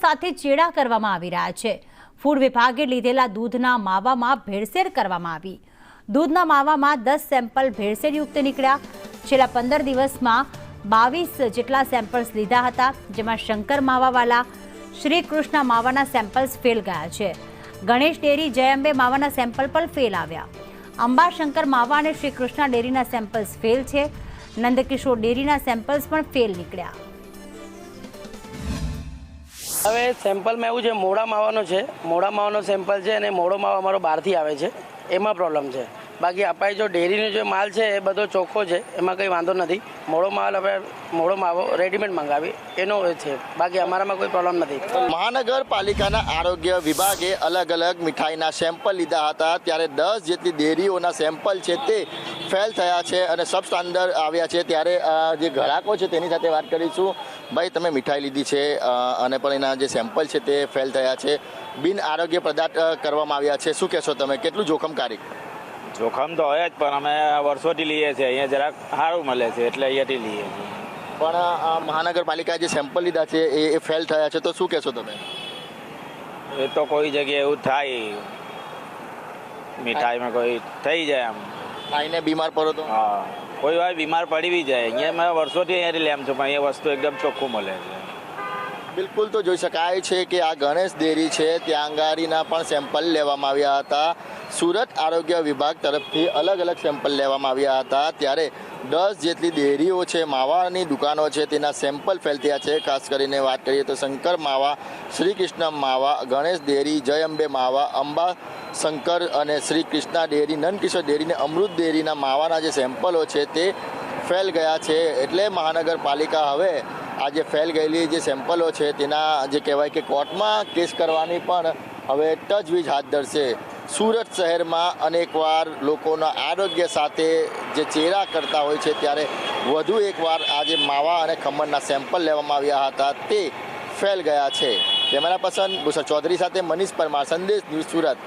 સાથે ચેડા કરવામાં આવી રહ્યા છે। ફૂડ વિભાગે લીધેલા દૂધના માવામાં ભેળસેળ કરવામાં આવી। દૂધના માવામાં 10 સેમ્પલ ભેળસેળયુક્ત નીકળ્યા। છેલ્લા 15 દિવસમાં 22 જેટલા સેમ્પલ્સ લીધા હતા, જેમાં શંકર માવાવાલા શ્રી કૃષ્ણ માવાના સેમ્પલ્સ ફેલ ગયા છે। ગણેશ ડેરી જય અંબે માવાના સેમ્પલ પણ ફેલ આવ્યા। અંબા શંકર માવા અને શ્રી કૃષ્ણ ડેરીના સેમ્પલ્સ ફેલ છે। નંદકિશોર ડેરીના સેમ્પલ્સ પણ ફેલ નીકળ્યા। હવે સેમ્પલમાં એવું છે, મોડા માવાનો સેમ્પલ છે અને મોડો માવો અમારો બહારથી આવે છે, એમાં પ્રોબ્લેમ છે। બાકી આપણે જો ડેરીનો જે માલ છે એ બધો ચોખ્ખો છે, એમાં કંઈ વાંધો નથી। મોડો માવો રેડીમેડ મંગાવી એનો છે, બાકી અમારામાં કોઈ પ્રોબ્લેમ નથી। મહાનગરપાલિકાના આરોગ્ય વિભાગે અલગ અલગ મીઠાઈના સેમ્પલ લીધા હતા, ત્યારે 10 જેટલી ડેરીઓના સેમ્પલ છે તે ફેલ થયા છે અને સબ સ્ટાન્ડર્ડ આવ્યા છે। ત્યારે જે ગ્રાહકો છે તેની સાથે વાત કરીશું। ભાઈ, તમે મીઠાઈ લીધી છે અને પણ એના જે સેમ્પલ છે તે ફેલ થયા છે, બિન આરોગ્ય પદાર્થ કરવામાં આવ્યા છે, શું કહેશો તમે? કેટલું જોખમકારી? જોખમ તો હોય જ, પણ અમે વર્ષોથી લઈએ છીએ, અહીંયા જરાક સારું મળે છે એટલે અહીંયાથી લઈએ છીએ। પણ મહાનગરપાલિકાએ જે સેમ્પલ લીધા છે એ ફેલ થયા છે, તો શું કહેશો તમે? એ તો કોઈ જગ્યાએ એવું થાય, મીઠાઈમાં કોઈ થઈ જાય, આમ ખાઈને બીમાર પડો તો? હા, કોઈ વાર બીમાર પડી બી જાય। અહીંયા મેં વર્ષોથી અહીંયાથી લેમ છું, પણ અહીંયા વસ્તુ એકદમ ચોખ્ખું મળે છે। બિલકુલ, તો જોઈ શકાય છે કે આ ગણેશ ડેરી છે ત્યાં અંગારીના પણ સેમ્પલ લેવામાં આવ્યા હતા। સુરત આરોગ્ય વિભાગ તરફથી અલગ અલગ સેમ્પલ લેવામાં આવ્યા હતા, ત્યારે 10 જેટલી ડેરીઓ છે, માવાની દુકાનો છે, તેના સેમ્પલ ફેલ થયા છે। ખાસ કરીને વાત કરીએ તો શંકર માવા, શ્રી કૃષ્ણ માવા, ગણેશ ડેરી, જય અંબે માવા, અંબા શંકર અને શ્રી કૃષ્ણ ડેરી, નંદકિશોર ડેરી અને અમૃત ડેરીના માવાના જે સેમ્પલો છે તે ફેલ ગયા છે। એટલે મહાનગરપાલિકા હવે આ જે ફેલ ગયેલી જે સેમ્પલો છે તેના જે કહેવાય કે કોર્ટમાં કેસ કરવાની પણ હવે તજવીજ હાથ ધરશે। સુરત શહેરમાં અનેકવાર લોકોના આરોગ્ય સાથે જે ચેડા કરતા હોય છે, ત્યારે વધુ એકવાર આજે માવા અને ખમણના સેમ્પલ લેવામાં આવ્યા હતા, તે ફેલ ગયા છે। કેમેરા પર્સન ભૂષણ ચૌધરી સાથે મનીષ પરમાર, સંદેશ ન્યૂઝ, સુરત।